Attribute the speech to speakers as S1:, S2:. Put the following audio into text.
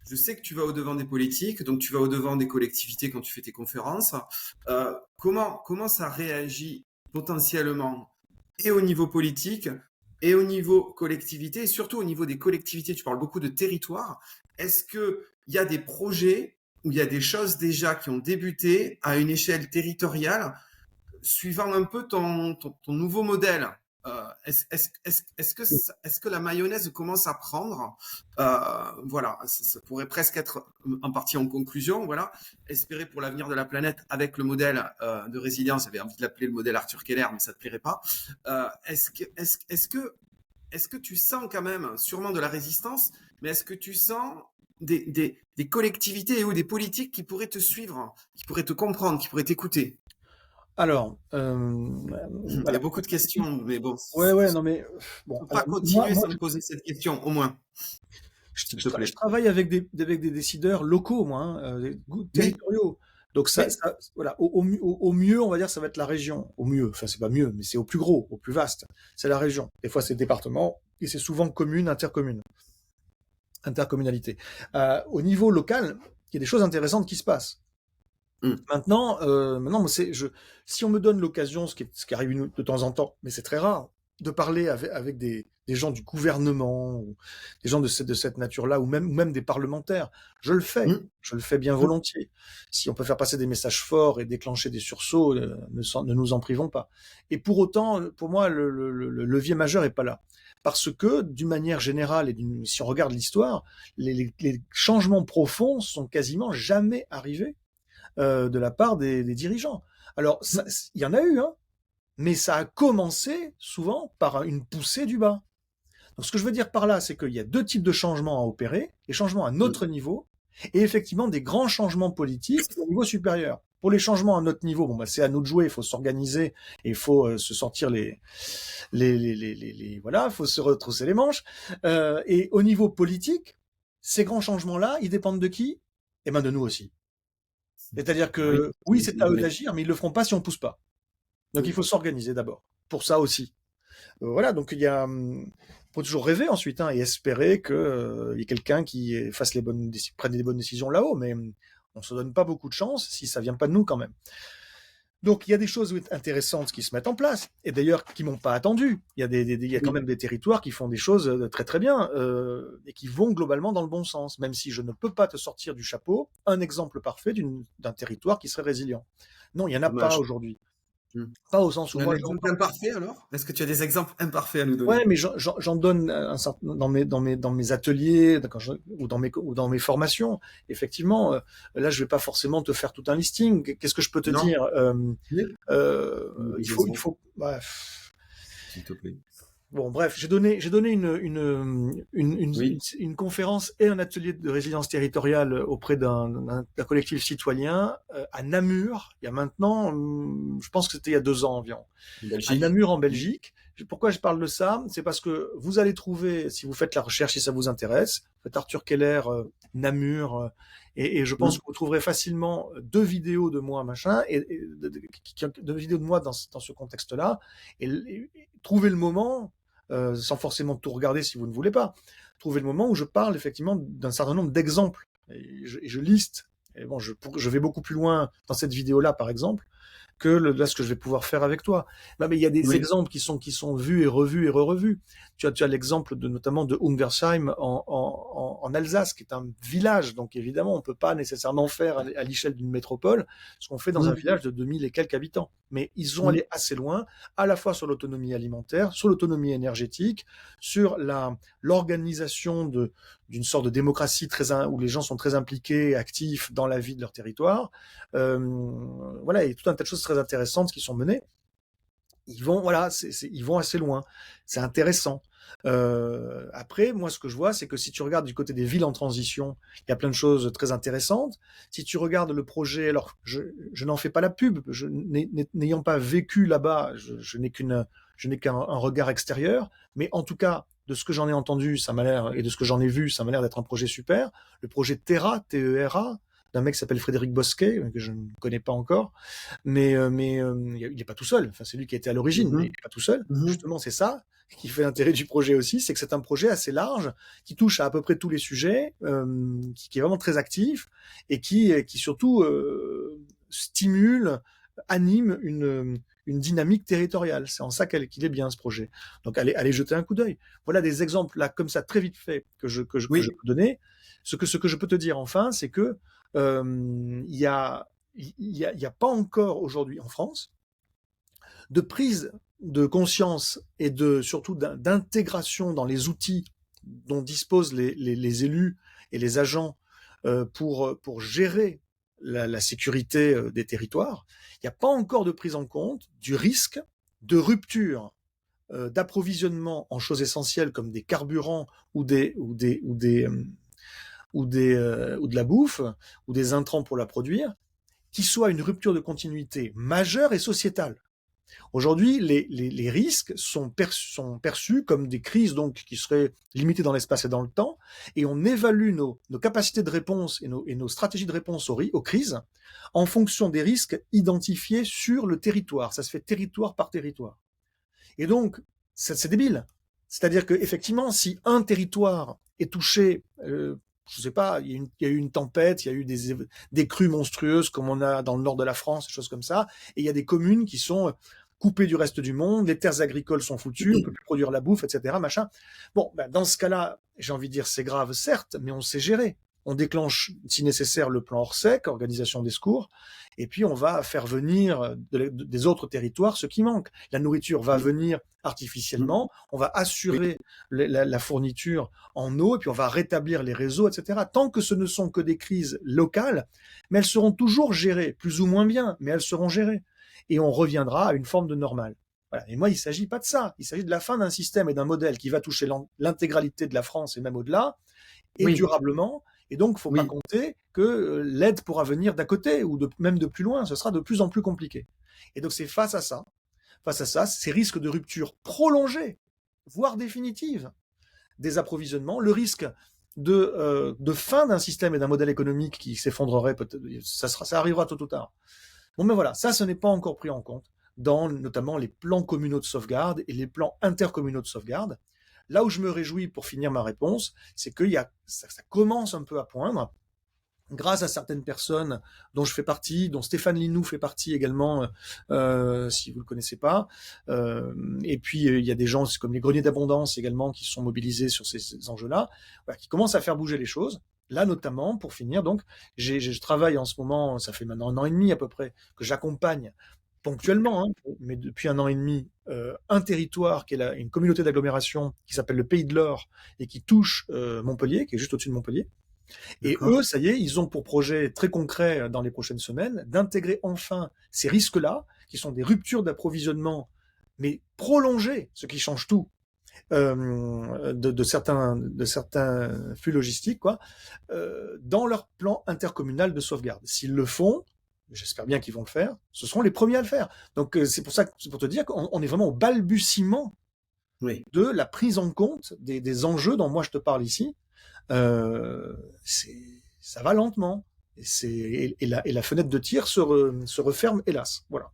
S1: je sais que tu vas au-devant des politiques, donc tu vas au-devant des collectivités quand tu fais tes conférences. Comment ça réagit potentiellement et au niveau politique et au niveau collectivité, et surtout au niveau des collectivités, tu parles beaucoup de territoire. Est-ce qu'il y a des projets où il y a des choses déjà qui ont débuté à une échelle territoriale, suivant un peu ton nouveau modèle? Est-ce que la mayonnaise commence à prendre? Voilà, ça pourrait presque être en partie en conclusion. Voilà, espérer pour l'avenir de la planète avec le modèle de résilience. J'avais envie de l'appeler le modèle Arthur Keller, mais ça te plairait pas. Est-ce que tu sens quand même, sûrement de la résistance, mais est-ce que tu sens des collectivités ou des politiques qui pourraient te suivre, qui pourraient te comprendre, qui pourraient t'écouter?
S2: Alors,
S1: Il y a
S2: voilà.
S1: beaucoup de questions, mais bon,
S2: Ouais, non, mais bon,
S1: faut pas
S2: alors moi,
S1: continuer
S2: moi,
S1: sans me poser cette question, au moins, s'il te
S2: je
S1: plaît.
S2: travaille avec des décideurs locaux, moi, hein,
S1: Oui,
S2: territoriaux. Donc
S1: oui,
S2: voilà, au mieux, on va dire, ça va être la région. Au mieux, enfin, c'est pas mieux, mais c'est au plus gros, au plus vaste. C'est la région. Des fois, c'est le département, et c'est souvent commune, intercommunalité. Au niveau local, il y a des choses intéressantes qui se passent.
S1: mm,
S2: Maintenant, moi, si on me donne l'occasion, ce qui arrive de temps en temps, mais c'est très rare, de parler avec des gens du gouvernement, ou des gens de cette nature-là, ou même des parlementaires, je le fais.
S1: mm,
S2: Je le fais bien
S1: mm.
S2: volontiers. Si on peut faire passer des messages forts et déclencher des sursauts, ne nous en privons pas. Et pour autant, pour moi, le levier majeur est pas là. Parce que, d'une manière générale, si on regarde l'histoire, les changements profonds sont quasiment jamais arrivés de la part des dirigeants. Alors, il y en a eu, hein, mais ça a commencé souvent par une poussée du bas. Donc, ce que je veux dire par là, c'est qu'il y a deux types de changements à opérer, les changements à notre niveau, et effectivement des grands changements politiques au niveau supérieur. Pour les changements à notre niveau, bon, bah, c'est à nous de jouer, il faut s'organiser, et il faut se sortir voilà, il faut se retrousser les manches. Et au niveau politique, ces grands changements-là, ils dépendent de qui? Eh ben, de nous aussi. C'est-à-dire
S1: Oui,
S2: que oui, c'est à eux
S1: oui.
S2: d'agir, mais ils le feront pas si on pousse pas. Donc il
S1: Mm.
S2: faut s'organiser d'abord. Pour ça aussi. Voilà, donc faut toujours rêver ensuite, hein, et espérer que y ait quelqu'un qui prenne les bonnes décisions là-haut, mais on se donne pas beaucoup de chance si ça vient pas de nous quand même. Donc il y a des choses intéressantes qui se mettent en place, et d'ailleurs qui m'ont pas attendu. Il y a quand
S1: Oui.
S2: même des territoires qui font des choses très très bien, et qui vont globalement dans le bon sens, même si je ne peux pas te sortir du chapeau un exemple parfait d'un territoire qui serait résilient. Non, il y en a pas
S1: Dommage.
S2: aujourd'hui.
S1: Mm.
S2: Pas au sens où
S1: Un
S2: moi
S1: exemple
S2: j'entends.
S1: imparfait alors? Est-ce que tu as des exemples imparfaits à nous
S2: Ouais,
S1: donner?
S2: mais j'en donne dans mes ateliers, ou dans mes formations. Effectivement, là, je vais pas forcément te faire tout un listing. Qu'est-ce que je peux te
S1: Non?
S2: dire?
S1: Oui. Des
S2: Il
S1: exemples,
S2: faut, bref.
S1: s'il te plaît.
S2: Bon, bref, j'ai donné une conférence et un atelier de résilience territoriale auprès d'un collectif citoyen à Namur, il y a maintenant, je pense que c'était il y a 2 ans environ,
S1: En
S2: à
S1: Belgique?
S2: Namur en
S1: Mm.
S2: Belgique. Pourquoi je parle de ça? C'est parce que vous allez trouver, si vous faites la recherche, si ça vous intéresse, faites Arthur Keller, Namur, et je pense
S1: Mm.
S2: que vous trouverez facilement 2 vidéos de moi, machin, et 2 vidéos de moi dans ce contexte-là, et trouvez le moment, sans forcément tout regarder si vous ne voulez pas, trouvez le moment où je parle effectivement d'un certain nombre d'exemples, et je liste. Et bon, je vais beaucoup plus loin dans cette vidéo-là, par exemple, que là, ce que je vais pouvoir faire avec toi. Non, mais il y a des
S1: Oui.
S2: exemples qui sont vus et revus et re-revus. Tu as l'exemple notamment de Ungersheim en Alsace, qui est un village. Donc, évidemment, on peut pas nécessairement faire à l'échelle d'une métropole ce qu'on fait dans un
S1: Mm.
S2: village de 2000 et quelques habitants. Mais ils sont
S1: Mm.
S2: allés assez loin, à la fois sur l'autonomie alimentaire, sur l'autonomie énergétique, sur l'organisation d'une sorte de démocratie où les gens sont très impliqués, actifs dans la vie de leur territoire. Voilà, il y a tout un tas de choses très intéressantes qui sont menées. Voilà, ils vont assez loin. C'est intéressant. Après, moi, ce que je vois, c'est que si tu regardes du côté des villes en transition, il y a plein de choses très intéressantes. Si tu regardes le projet, alors je n'en fais pas la pub, n'ayant pas vécu là-bas, je n'ai qu'un regard extérieur, mais en tout cas, de ce que j'en ai entendu, ça m'a l'air, et de ce que j'en ai vu, ça m'a l'air d'être un projet super. Le projet Terra, T-E-R-A, d'un mec qui s'appelle Frédéric Bosquet, que je ne connais pas encore, mais il n'est pas tout seul. Enfin, c'est lui qui a été à l'origine, mais il
S1: Mhm.
S2: n'est pas tout seul.
S1: Mhm.
S2: Justement, c'est ça. qui fait l'intérêt du projet aussi, c'est que c'est un projet assez large, qui touche à peu près tous les sujets, qui est vraiment très actif, et qui surtout stimule, anime une dynamique territoriale. C'est en ça qu'il est bien, ce projet. Donc allez jeter un coup d'œil. Voilà des exemples là comme ça très vite fait que je peux
S1: Oui,
S2: donner. Ce que je peux te dire enfin, c'est que il y a pas encore aujourd'hui en France de prise de conscience et surtout d'intégration dans les outils dont disposent les élus et les agents pour gérer la sécurité des territoires. Il n'y a pas encore de prise en compte du risque de rupture d'approvisionnement en choses essentielles comme des carburants ou de la bouffe ou des intrants pour la produire, qui soit une rupture de continuité majeure et sociétale. Aujourd'hui, les risques sont perçus comme des crises donc qui seraient limitées dans l'espace et dans le temps, et on évalue nos capacités de réponse et nos stratégies de réponse aux crises en fonction des risques identifiés sur le territoire. Ça se fait territoire par territoire. Et donc, c'est débile. C'est-à-dire qu'effectivement, si un territoire est touché, je sais pas, il y a eu une tempête, il y a eu des crues monstrueuses comme on a dans le nord de la France, des choses comme ça, et il y a des communes qui sont coupées du reste du monde, les terres agricoles sont foutues, on peut plus produire la bouffe, etc., machin. Bon, ben, dans ce cas-là, j'ai envie de dire, c'est grave, certes, mais on sait gérer. On déclenche, si nécessaire, le plan Orsec, organisation des secours, et puis on va faire venir des autres territoires ce qui manque. La nourriture va venir artificiellement, on va assurer la fourniture en eau, et puis on va rétablir les réseaux, etc. Tant que ce ne sont que des crises locales, mais elles seront toujours gérées, plus ou moins bien, mais elles seront gérées. Et on reviendra à une forme de normale. Voilà. Et moi, il ne s'agit pas de ça. Il s'agit de la fin d'un système et d'un modèle qui va toucher l'intégralité de la France et même au-delà, et
S1: oui,
S2: durablement. Et donc, il ne faut pas
S1: oui.
S2: compter que l'aide pourra venir d'à côté ou même de plus loin. Ce sera de plus en plus compliqué. Et donc, c'est face à ça, ces risques de rupture prolongée, voire définitive, des approvisionnements, le risque de fin d'un système et d'un modèle économique qui s'effondrerait, ça arrivera tôt ou tard. Bon, mais voilà, ça, ce n'est pas encore pris en compte dans notamment les plans communaux de sauvegarde et les plans intercommunaux de sauvegarde. Là où je me réjouis pour finir ma réponse, c'est que ça commence un peu à poindre, grâce à certaines personnes dont je fais partie, dont Stéphane Linou fait partie également, si vous le connaissez pas. Et puis il y a des gens comme les greniers d'abondance également qui sont mobilisés sur ces enjeux-là, voilà, qui commencent à faire bouger les choses. Là notamment, pour finir, donc, je travaille en ce moment, ça fait maintenant 1 an et demi à peu près, que j'accompagne ponctuellement, hein, mais depuis 1 an et demi, un territoire qui est une communauté d'agglomération qui s'appelle le Pays de l'Or et qui touche Montpellier, qui est juste au-dessus de Montpellier. Et eux,
S1: D'accord.
S2: ça y est, ils ont pour projet très concret dans les prochaines semaines d'intégrer enfin ces risques-là, qui sont des ruptures d'approvisionnement, mais prolongées, ce qui change tout, de certains flux logistiques, quoi, dans leur plan intercommunal de sauvegarde. S'ils le font, j'espère bien qu'ils vont le faire, ce seront les premiers à le faire. Donc c'est pour te dire qu'on est vraiment au balbutiement
S1: Oui.
S2: de la prise en compte des enjeux dont moi je te parle ici. Euh, ça va lentement. Et la fenêtre de tir se referme, hélas. Voilà.